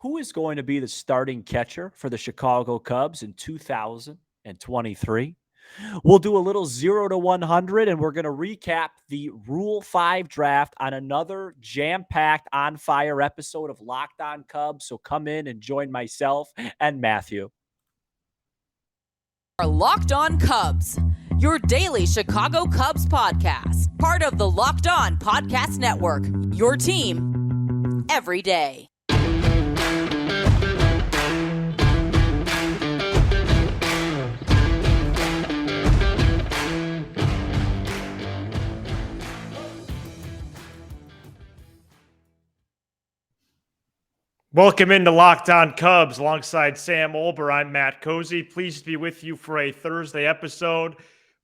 Who is going to be the starting catcher for the Chicago Cubs in 2023? We'll do a little 0 to 100, and we're going to recap the Rule 5 draft on another jam-packed, on-fire episode of Locked On Cubs. So come in and join myself and Matthew. Locked On Cubs, your daily Chicago Cubs podcast, part of the Locked On Podcast Network, your team every day. Welcome into Locked On Cubs alongside Sam Olber. I'm Matt Cozy. Pleased to be with you for a Thursday episode,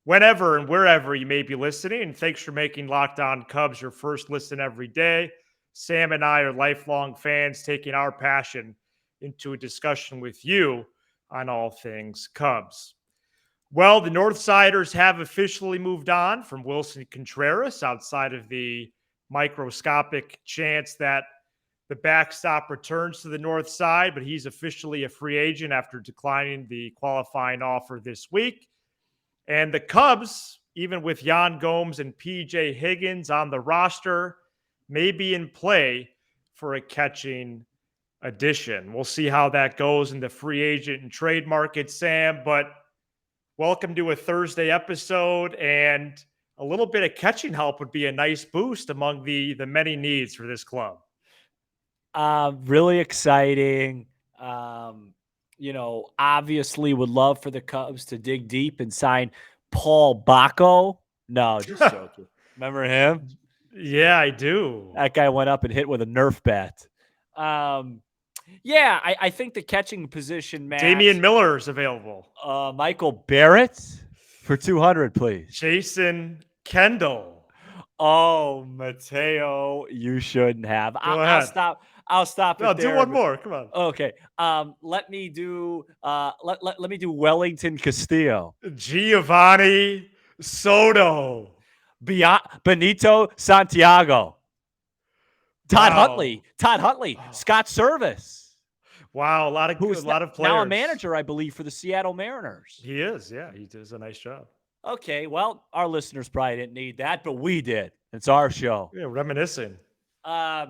whenever and wherever you may be listening. And thanks for making Locked On Cubs your first listen every day. Sam and I are lifelong fans, taking our passion into a discussion with you on all things Cubs. Well, the Northsiders have officially moved on from Wilson Contreras, outside of the microscopic chance that the backstop returns to the north side, but he's officially a free agent after declining the qualifying offer this week. And the Cubs, even with Yan Gomes and P.J. Higgins on the roster, may be in play for a catching addition. We'll see how that goes in the free agent and trade market, Sam. But welcome to a Thursday episode, and a little bit of catching help would be a nice boost among the many needs for this club. Really exciting. Obviously would love for the Cubs to dig deep and sign Paul Bacco. No, just joking. Remember him? Yeah, I do. That guy went up and hit with a Nerf bat. I think the catching position, Matt. Damian Miller is available. Michael Barrett for 200, please. Jason Kendall. Oh, Mateo, you shouldn't have. I'll stop. No, do one more. Come on. Okay. Let me do Wellington Castillo. Giovanni Soto. Benito Santiago. Todd Wow. Huntley. Scott Service. Wow, a lot of players. Now a manager, I believe, for the Seattle Mariners. He is. Yeah, he does a nice job. Okay, well, our listeners probably didn't need that, but we did. It's our show. Yeah, reminiscing. I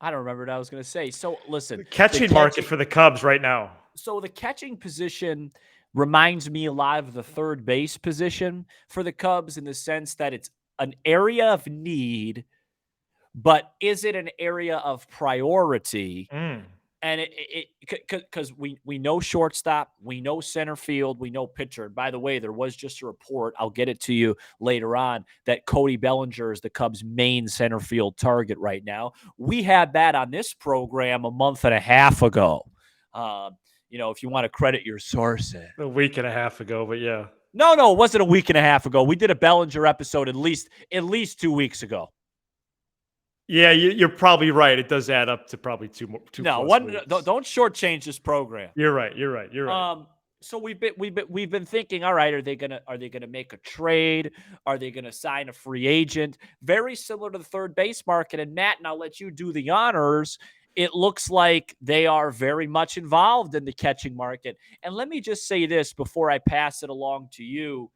don't remember what I was going to say. So, listen. The catching market for the Cubs right now. So, the catching position reminds me a lot of the third base position for the Cubs, in the sense that it's an area of need, but is it an area of priority? And because we know shortstop, we know center field, we know pitcher. And by the way, there was just a report, I'll get it to you later on, that Cody Bellinger is the Cubs' main center field target right now. We had that on this program a month and a half ago. If you want to credit your sources. A week and a half ago, but yeah. No, it wasn't a week and a half ago. We did a Bellinger episode at least 2 weeks ago. Yeah, you're probably right. It does add up to probably two. No, don't shortchange this program. You're right. So we've been thinking, all right, are they gonna make a trade? Are they gonna sign a free agent? Very similar to the third base market. And Matt, and I'll let you do the honors. It looks like they are very much involved in the catching market. And let me just say this before I pass it along to you.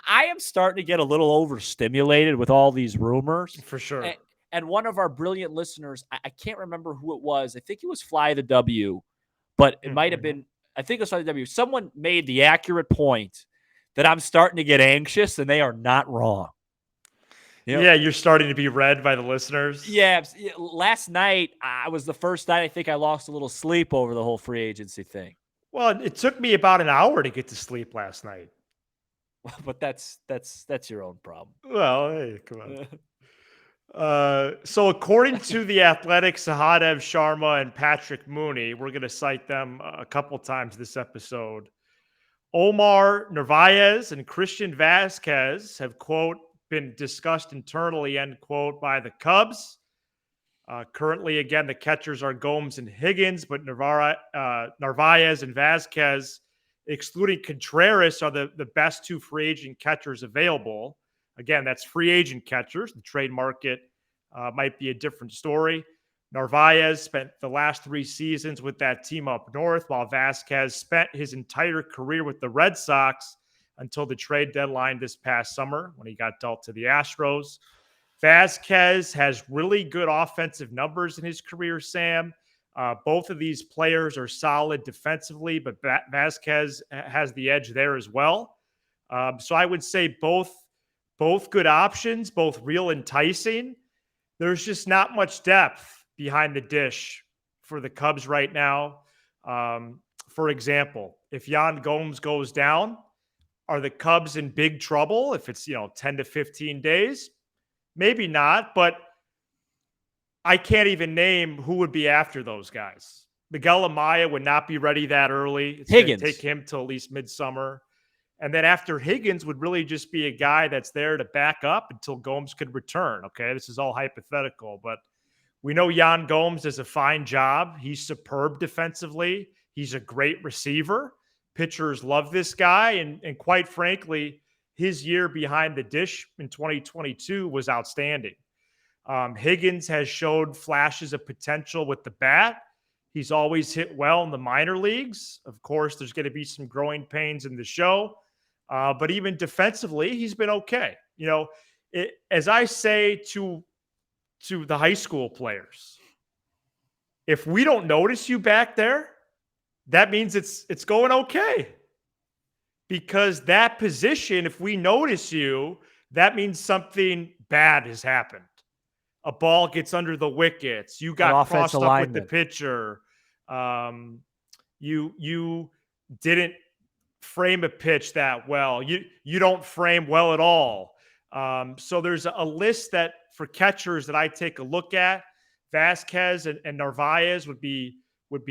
I am starting to get a little overstimulated with all these rumors. For sure. And one of our brilliant listeners, I can't remember who it was. I think it was Fly the W, but it might have been, I think it was Fly the W. Someone made the accurate point that I'm starting to get anxious, and they are not wrong. Yeah, you're starting to be read by the listeners. Yeah. Last night, was the first night I think I lost a little sleep over the whole free agency thing. Well, it took me about an hour to get to sleep last night. But that's your own problem. Well, hey, come on. So according to the Athletic, Sahadev Sharma and Patrick Mooney, we're going to cite them a couple times this episode. Omar, Narvaez, and Christian Vazquez have, quote, been discussed internally, end quote, by the Cubs. Currently, again, the catchers are Gomes and Higgins, but Narvaez and Vazquez, excluding Contreras, are the best two free agent catchers available. Again, that's free agent catchers. The trade market might be a different story. Narvaez spent the last 3 seasons with that team up north, while Vazquez spent his entire career with the Red Sox until the trade deadline this past summer when he got dealt to the Astros. Vazquez has really good offensive numbers in his career, Sam. Both of these players are solid defensively, but Vazquez has the edge there as well. So I would say both good options, both real enticing. There's just not much depth behind the dish for the Cubs right now. For example, if Yan Gomes goes down, are the Cubs in big trouble if it's 10 to 15 days? Maybe not, but I can't even name who would be after those guys. Miguel Amaya would not be ready that early. It's going to take him till at least midsummer. And then after Higgins would really just be a guy that's there to back up until Gomes could return. Okay, this is all hypothetical, but we know Yan Gomes does a fine job. He's superb defensively. He's a great receiver. Pitchers love this guy. And quite frankly, his year behind the dish in 2022 was outstanding. Higgins has showed flashes of potential with the bat. He's always hit well in the minor leagues. Of course, there's going to be some growing pains in the show. But even defensively, he's been okay. As I say to the high school players, if we don't notice you back there, that means it's going okay. Because that position, if we notice you, that means something bad has happened. A ball gets under the wickets. You got crossed up with the pitcher. You didn't frame a pitch that well. You don't frame well at all. So there's a list that for catchers that I take a look at. Vazquez and Narvaez would be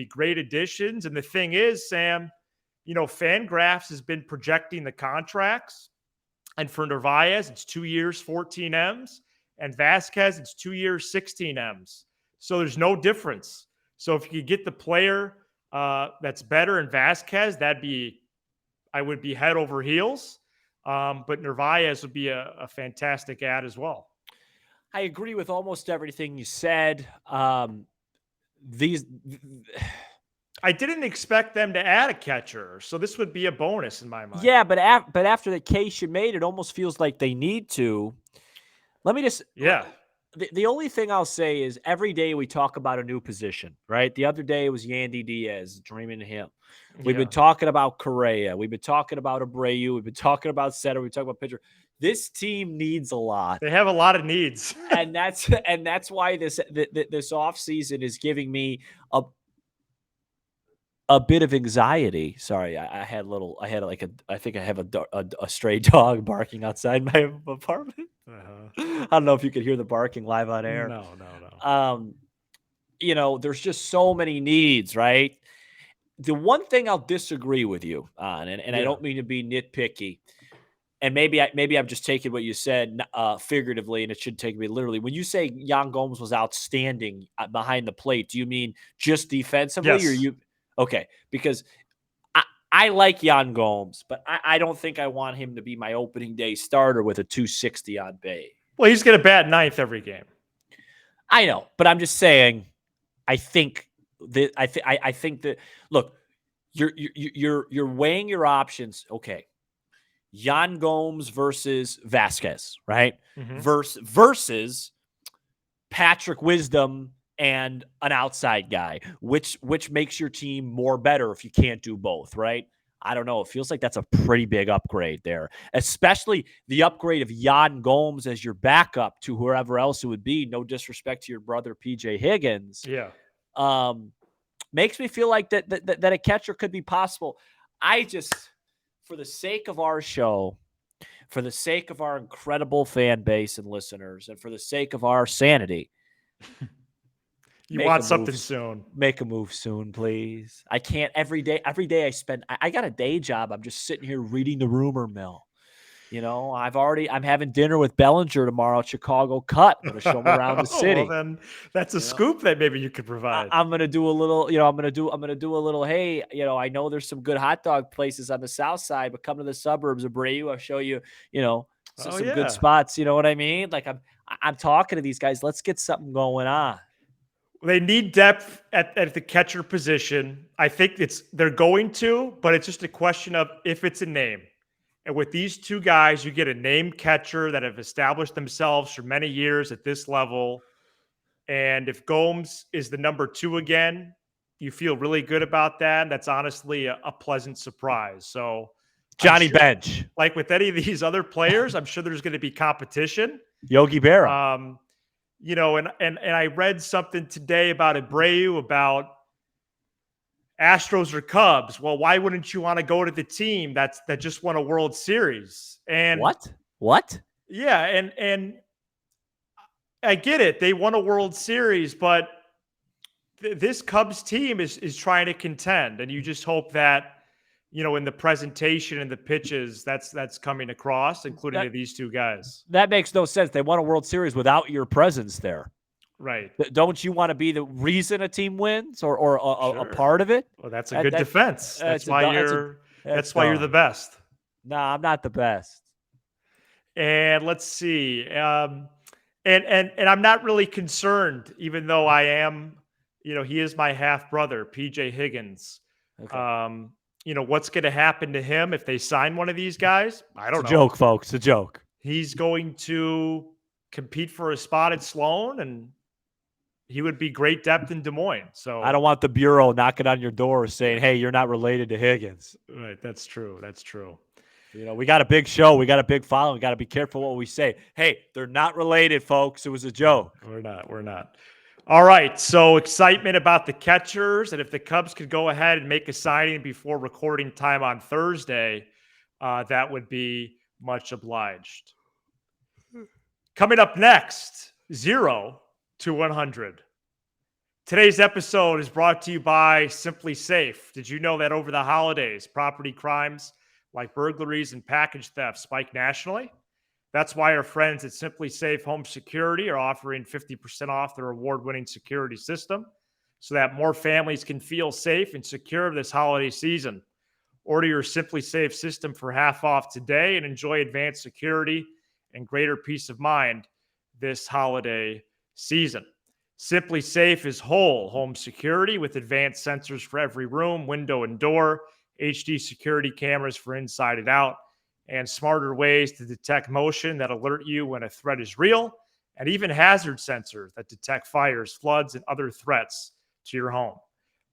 great additions. And the thing is, Sam, Fangraphs has been projecting the contracts. And for Narvaez, it's 2 years, 14 M's. And Vazquez, it's 2 years, 16 M's. So there's no difference. So if you could get the player that's better in Vazquez, I would be head over heels. But Narvaez would be a fantastic add as well. I agree with almost everything you said. I didn't expect them to add a catcher, so this would be a bonus in my mind. Yeah, but after the case you made, it almost feels like they need to. Let me just The only thing I'll say is every day we talk about a new position, right? The other day it was Yandy Diaz, dreaming of him. We've been talking about Correa. We've been talking about Abreu. We've been talking about center. We've been talking about pitcher. This team needs a lot. They have a lot of needs. and that's why this offseason is giving me a bit of anxiety. Sorry, I think I have a stray dog barking outside my apartment. I don't know if you could hear the barking live on air. No. There's just so many needs, right? The one thing I'll disagree with you on, and I don't mean to be nitpicky, and maybe I'm just taking what you said figuratively, and it should take me literally. When you say Yan Gomes was outstanding behind the plate, do you mean just defensively, yes. or you? Okay, because I like Yan Gomes, but I don't think I want him to be my opening day starter with a 260 on base. Well, he's going to bat ninth every game. I know, but I'm just saying. I think that look, you're weighing your options. Okay, Yan Gomes versus Vazquez, right? Mm-hmm. Versus Patrick Wisdom and an outside guy, which makes your team more better if you can't do both, right? I don't know. It feels like that's a pretty big upgrade there, especially the upgrade of Yan Gomes as your backup to whoever else it would be. No disrespect to your brother, P.J. Higgins. Yeah. Makes me feel like that a catcher could be possible. I just, for the sake of our show, for the sake of our incredible fan base and listeners, and for the sake of our sanity, you want something soon. Make a move soon, please. I can't every day I got a day job. I'm just sitting here reading the rumor mill. I'm having dinner with Bellinger tomorrow at Chicago Cut. I'm going to show him around the city. Well, then that's a scoop that maybe you could provide. I'm going to do a little, I'm going to do a little, hey, I know there's some good hot dog places on the south side, but come to the suburbs of Abreu. I'll show you, some good spots. You know what I mean? Like I'm talking to these guys. Let's get something going on. They need depth at the catcher position. I think they're going to, but it's just a question of if it's a name. And with these two guys, you get a named catcher that have established themselves for many years at this level. And if Gomes is the number 2 again, you feel really good about that. That's honestly a pleasant surprise. So Johnny Bench. Like with any of these other players, I'm sure there's going to be competition. Yogi Berra. And I read something today about Abreu, about Astros or Cubs. Well, why wouldn't you want to go to the team that just won a World Series? And what? Yeah, and I get it. They won a World Series, but this Cubs team is trying to contend, and you just hope that in the presentation and the pitches, that's coming across, including to these two guys. That makes no sense. They won a World Series without your presence there. Right. Don't you want to be the reason a team wins or a part of it? Well, that's a good defense. That's why you're the best. No, I'm not the best. And let's see. And I'm not really concerned, even though I am, he is my half brother, P.J. Higgins. Okay. What's going to happen to him if they sign one of these guys? I don't know. It's a joke, folks. It's a joke. He's going to compete for a spot at Sloan, and he would be great depth in Des Moines. So I don't want the Bureau knocking on your door saying, hey, you're not related to Higgins. Right. That's true. That's true. We got a big show. We got a big following. We got to be careful what we say. Hey, they're not related, folks. It was a joke. We're not. All right, so excitement about the catchers, and if the Cubs could go ahead and make a signing before recording time on Thursday, that would be much obliged. Coming up next, 0 to 100. Today's episode is brought to you by Simply Safe. Did you know that over the holidays, property crimes like burglaries and package theft spike nationally? That's why our friends at Simply Safe Home Security are offering 50% off their award-winning security system so that more families can feel safe and secure this holiday season. Order your Simply Safe system for half off today and enjoy advanced security and greater peace of mind this holiday season. Simply Safe is whole home security with advanced sensors for every room, window, and door, HD security cameras for inside and out, and smarter ways to detect motion that alert you when a threat is real, and even hazard sensors that detect fires, floods, and other threats to your home.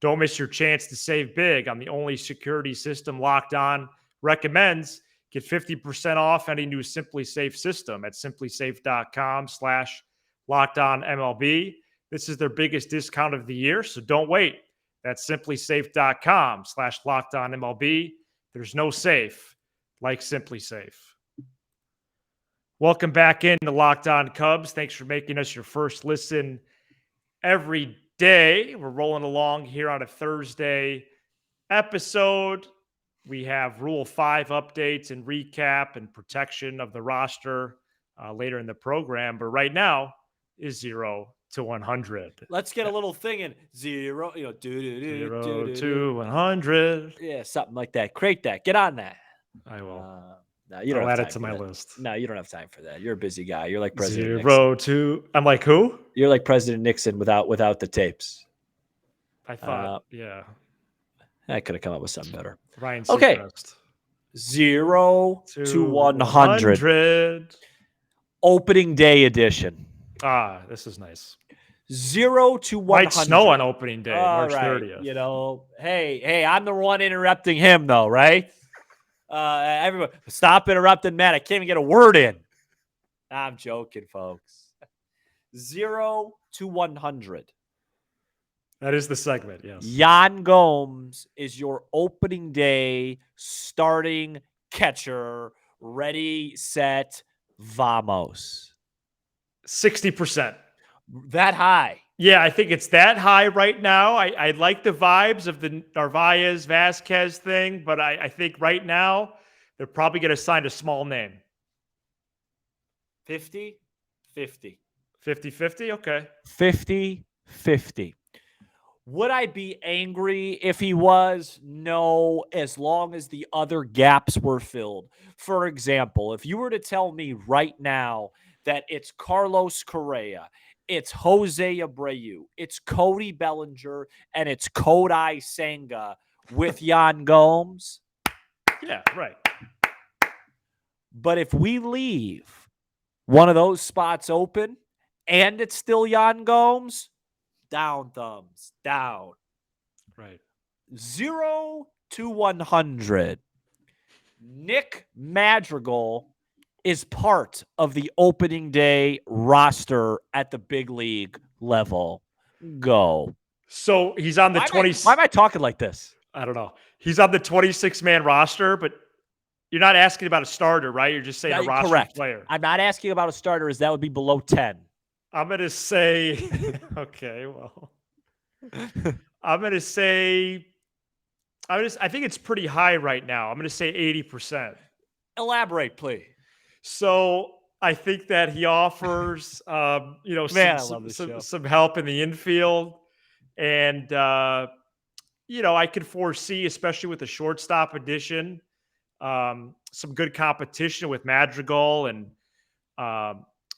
Don't miss your chance to save big on the only security system Locked On recommends. Get 50% off any new Simply Safe system at simplysafe.com/LockedOnMLB. This is their biggest discount of the year, so don't wait. That's simplysafe.com/LockedOnMLB. There's no safe like Simply Safe. Welcome back in to Locked On Cubs. Thanks for making us your first listen every day. We're rolling along here on a Thursday episode. We have Rule 5 updates and recap and protection of the roster later in the program. But right now is 0 to 100. Let's get a little thing in 0, 0 to 100. Yeah, something like that. Create that. Get on that. I will. No, you don't I'll have add time it to for my that. list. No, you don't have time for that. You're a busy guy. You're like President 0 Nixon. to. I'm like who? You're like President Nixon without the tapes. I thought, yeah. I could have come up with something better. Ryan Okay. Seacrest. 0 to 100. Opening day edition. This is nice. 0 to 100. Might snow on opening day, March right. 30th. Hey, I'm the one interrupting him, though, right? Everyone, stop interrupting Matt. I can't even get a word in. I'm joking, folks. 0 to 100. That is the segment, yes. Yan Gomes is your opening day starting catcher. Ready, set, vamos. 60%. That high. Yeah, I think it's that high right now. I like the vibes of the Narvaez, Vazquez thing, but I think right now they're probably going to sign a small name. 50-50. 50-50? Okay. 50-50. Would I be angry if he was? No, as long as the other gaps were filled. For example, if you were to tell me right now that it's Carlos Correa, it's Jose Abreu, it's Cody Bellinger, and it's Kodai Senga with Yan Gomes. Yeah, right. But if we leave one of those spots open and it's still Yan Gomes, down thumbs, down. Right. 0 to 100. Nick Madrigal is part of the opening day roster at the big league level. Go. So he's on the Why am I talking like this? I don't know. He's on the 26-man roster, but you're not asking about a starter, right? You're just saying a roster Correct. player. I'm not asking about a starter, as that would be below 10. I'm going to say, okay, well, I'm going to say, I think it's pretty high right now. I'm going to say 80%. Elaborate, please. So I think that he offers, some help in the infield. And, I could foresee, especially with the shortstop addition, some good competition with Madrigal and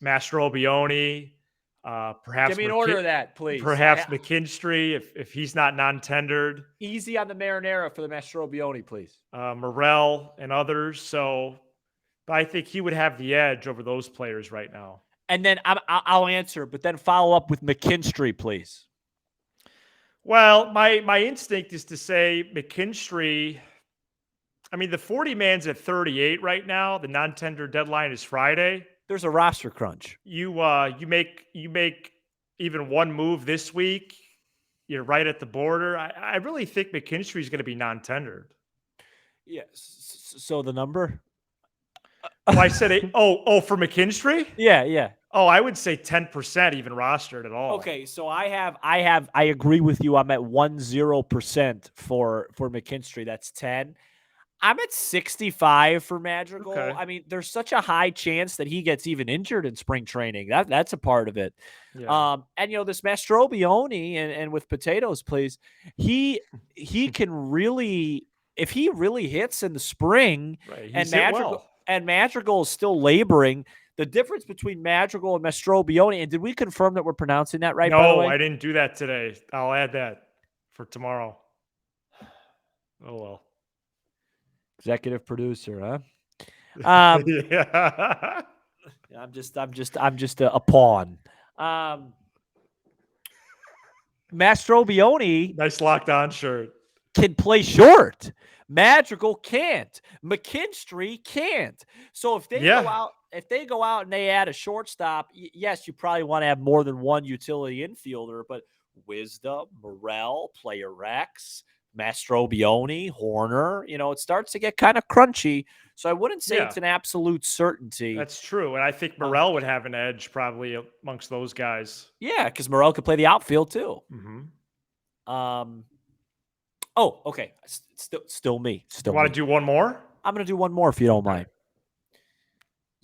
Mastrobuoni. Perhaps give me an order of that, please. Perhaps McKinstry, if he's not non-tendered. Easy on the marinara for the Mastrobuoni, please. Morel and others. So, but I think he would have the edge over those players right now. And then I'll answer, but then follow up with McKinstry, please. Well, my instinct is to say McKinstry. I mean, the 40 man's at 38 right now. The non-tender deadline is Friday. There's a roster crunch. You make even one move this week, you're right at the border. I really think McKinstry is going to be non-tendered. Yes. So the number? Oh, I said it. Oh, for McKinstry? Yeah. Oh, I would say 10% even rostered at all. Okay, so I agree with you. I'm at 10% for McKinstry. That's 10. I'm at 65 for Madrigal. Okay. I mean, there's such a high chance that he gets even injured in spring training. That's a part of it. Yeah. And this Mastrobuoni and with potatoes, please. He can really, if he really hits in the spring, right. And Madrigal is still laboring. The difference between Madrigal and Mastrobuoni, and did we confirm that we're pronouncing that right? No, by the way? I didn't do that today. I'll add that for tomorrow. Oh well. Executive producer, huh? Yeah. I'm just a pawn. Mastrobuoni, Nice locked on shirt, can play short. Madrigal can't. McKinstry can't. So if they go out and they add a shortstop, yes, you probably want to have more than one utility infielder, but Wisdom, Morel, Player X, Mastrobuoni, Horner, it starts to get kind of crunchy. So I wouldn't say it's an absolute certainty. That's true. And I think Morel would have an edge probably amongst those guys. Yeah, because Morel could play the outfield too. Mm-hmm. Oh, okay. Still me. You want to do one more? I'm going to do one more if you don't mind.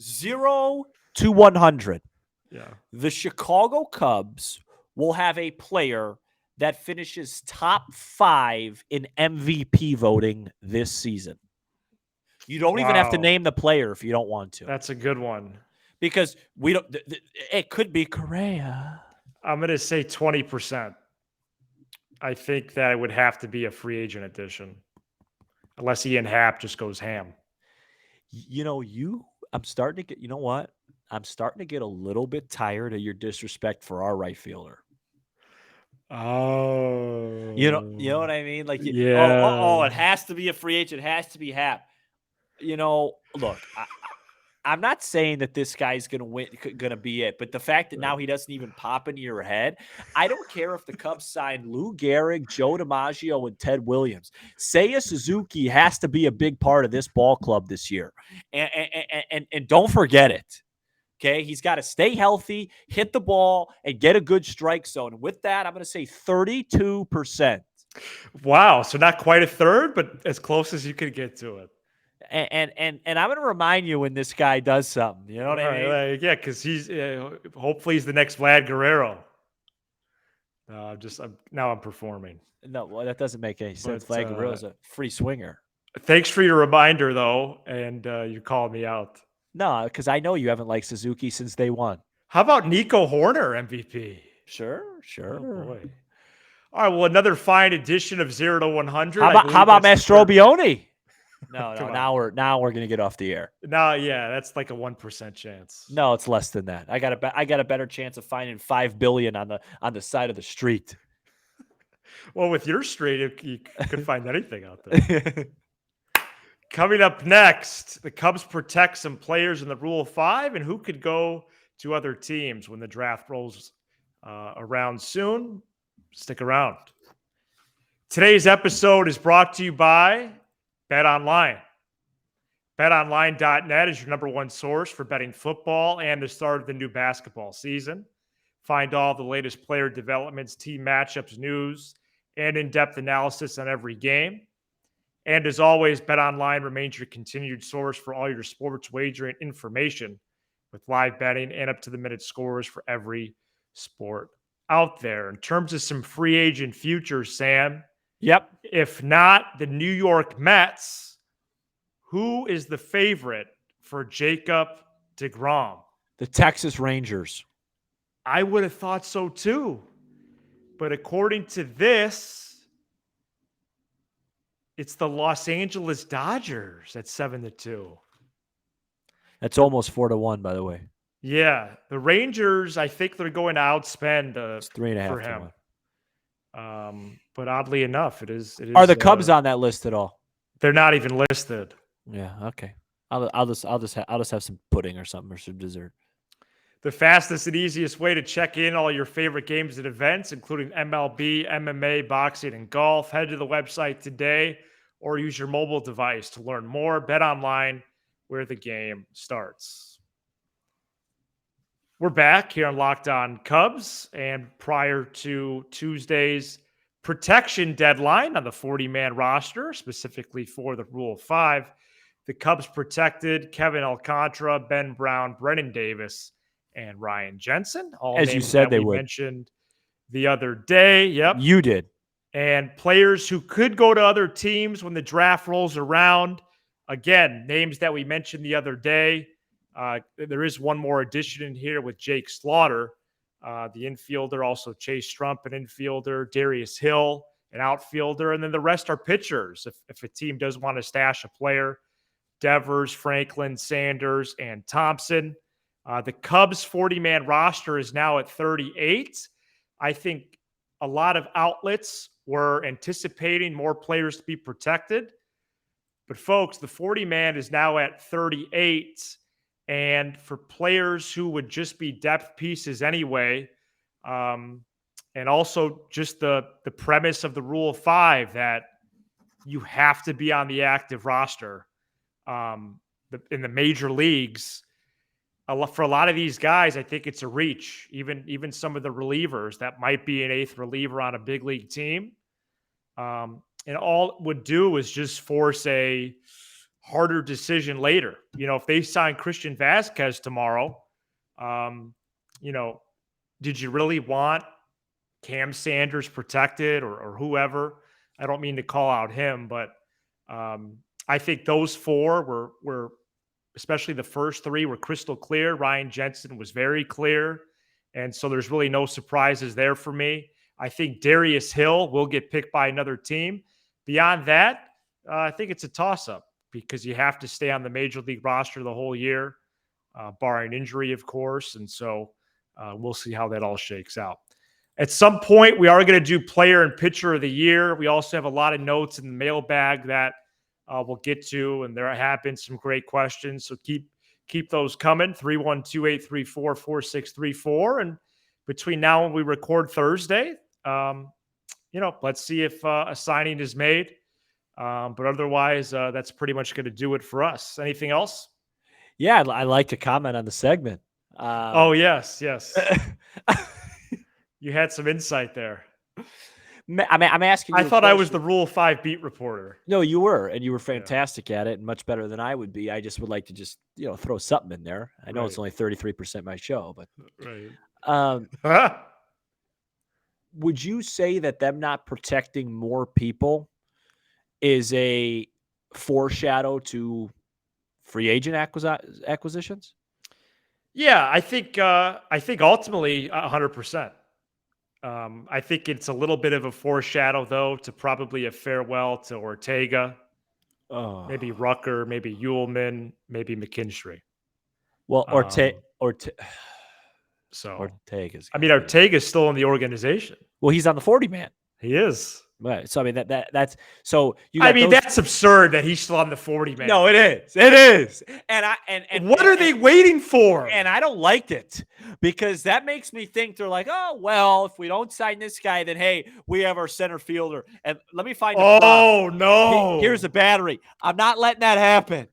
0 to 100. Yeah. The Chicago Cubs will have a player that finishes top 5 in MVP voting this season. You don't even have to name the player if you don't want to. That's a good one. Because we don't. It could be Correa. I'm going to say 20%. I think that it would have to be a free agent addition, unless Ian Happ just goes ham. I'm starting to get. You know what? I'm starting to get a little bit tired of your disrespect for our right fielder. Oh, you know what I mean? Like, yeah. It has to be a free agent. It has to be Happ. Look, I'm not saying that this guy's going to be it, but the fact that now he doesn't even pop into your head, I don't care if the Cubs sign Lou Gehrig, Joe DiMaggio, and Ted Williams. Seiya Suzuki has to be a big part of this ball club this year, and don't forget it. Okay, he's got to stay healthy, hit the ball, and get a good strike zone. And with that, I'm going to say 32%. Wow, so not quite a third, but as close as you could get to it. And I'm going to remind you when this guy does something. You know what I mean? Yeah, because he's hopefully he's the next Vlad Guerrero. I'm performing. No, well, that doesn't make any sense. Vlad Guerrero's a free swinger. Thanks for your reminder, though, and you called me out. No, because I know you haven't liked Suzuki since day one. How about Nico Horner MVP? Sure. Oh boy. All right. Well, another fine edition of 0 to 100. How about Mastrobione? No. Come on. Now we're gonna get off the air. No, yeah, that's like a 1% chance. No, it's less than that. I got a better chance of finding $5 billion on the side of the street. Well, with your street, you could find anything out there. Coming up next, the Cubs protect some players in the Rule of 5, and who could go to other teams when the draft rolls around soon. Stick around. Today's episode is brought to you by BetOnline. BetOnline.net is your number one source for betting football and the start of the new basketball season. Find all the latest player developments, team matchups, news, and in-depth analysis on every game. And as always, BetOnline remains your continued source for all your sports wagering information with live betting and up-to-the-minute scores for every sport out there. In terms of some free agent futures, Sam, Yep. if not the New York Mets, who is the favorite for Jacob deGrom? The Texas Rangers. I would have thought so too. But according to this, it's the Los Angeles Dodgers at 7-2. That's almost 4-1, by the way. Yeah, the Rangers, I think they're going to outspend It's 3.5 for to him. 1. But oddly enough, it is. Are the Cubs on that list at all? They're not even listed. Yeah. Okay. I'll just have some pudding or something or some dessert. The fastest and easiest way to check in all your favorite games and events, including MLB, MMA, boxing, and golf. Head to the website today or use your mobile device to learn more. Bet online where the game starts. We're back here on Locked On Cubs, and prior to Tuesday's protection deadline on the 40-man roster, specifically for the Rule of 5, the Cubs protected Kevin Alcantara, Ben Brown, Brennan Davis, and Ryan Jensen. All as you said they would. Mentioned the other day. Yep. You did. And players who could go to other teams when the draft rolls around. Again, names that we mentioned the other day. There is one more addition in here with Jake Slaughter, the infielder, also Chase Strump, an infielder, Darius Hill, an outfielder, and then the rest are pitchers. If a team does want to stash a player, Devers, Franklin, Sanders, and Thompson. The Cubs 40-man roster is now at 38. I think a lot of outlets were anticipating more players to be protected. But folks, the 40-man is now at 38. And for players who would just be depth pieces anyway, and also just the premise of the Rule of 5 that you have to be on the active roster in the major leagues. For a lot of these guys, I think it's a reach. Even some of the relievers that might be an eighth reliever on a big league team. And all it would do is just force a harder decision later. If they sign Christian Vazquez tomorrow, did you really want Cam Sanders protected or whoever? I don't mean to call out him, but I think those four were especially the first three were crystal clear. Ryan Jensen was very clear. And so there's really no surprises there for me. I think Darius Hill will get picked by another team. Beyond that, I think it's a toss-up because you have to stay on the major league roster the whole year, barring injury, of course. And so we'll see how that all shakes out. At some point, we are going to do player and pitcher of the year. We also have a lot of notes in the mailbag that we'll get to, and there have been some great questions. So keep those coming, 312-834-4634. And between now and we record Thursday, let's see if a signing is made. But otherwise, that's pretty much going to do it for us. Anything else? Yeah, I'd like to comment on the segment. Oh, yes. You had some insight there. I'm asking you I thought I was the Rule 5 beat reporter. No, you were, and you were fantastic at it and much better than I would be. I just would like to just, throw something in there. I know It's only 33% my show, but would you say that them not protecting more people is a foreshadow to free agent acquisitions? Yeah, I think ultimately 100%. I think it's a little bit of a foreshadow, though, to probably a farewell to Ortega, Oh. maybe Rucker, maybe Ullman, maybe McKinstry. Well, Um, Ortega's I gonna mean, be. Ortega's still in the organization. Well, he's on the 40 man. He is. Right. So I mean that's so you I got mean, those. that's absurd that he's still on the 40 man. No, it is. It is. And What are they waiting for? And I don't like it because that makes me think they're like, oh, well, if we don't sign this guy, then hey, we have our center fielder. And let me find a prop. Oh, no. Here's a battery. I'm not letting that happen.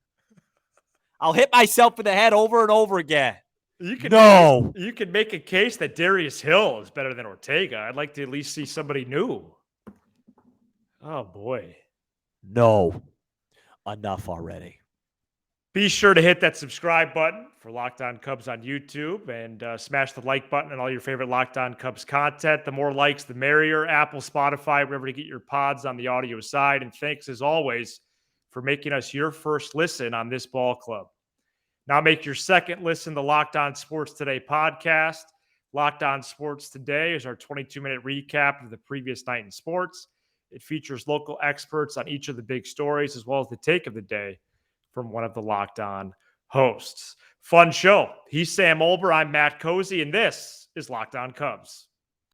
I'll hit myself in the head over and over again. You can make a case that Darius Hill is better than Ortega. I'd like to at least see somebody new. Oh, boy. No. Enough already. Be sure to hit that subscribe button for Locked On Cubs on YouTube and smash the like button on all your favorite Locked On Cubs content. The more likes, the merrier. Apple, Spotify, wherever you get your pods on the audio side. And thanks, as always, for making us your first listen on this ball club. Now make your second listen to Locked On Sports Today podcast. Locked On Sports Today is our 22-minute recap of the previous night in sports. It features local experts on each of the big stories, as well as the take of the day from one of the Locked On hosts. Fun show. He's Sam Olber. I'm Matt Cozy, and this is Locked On Cubs.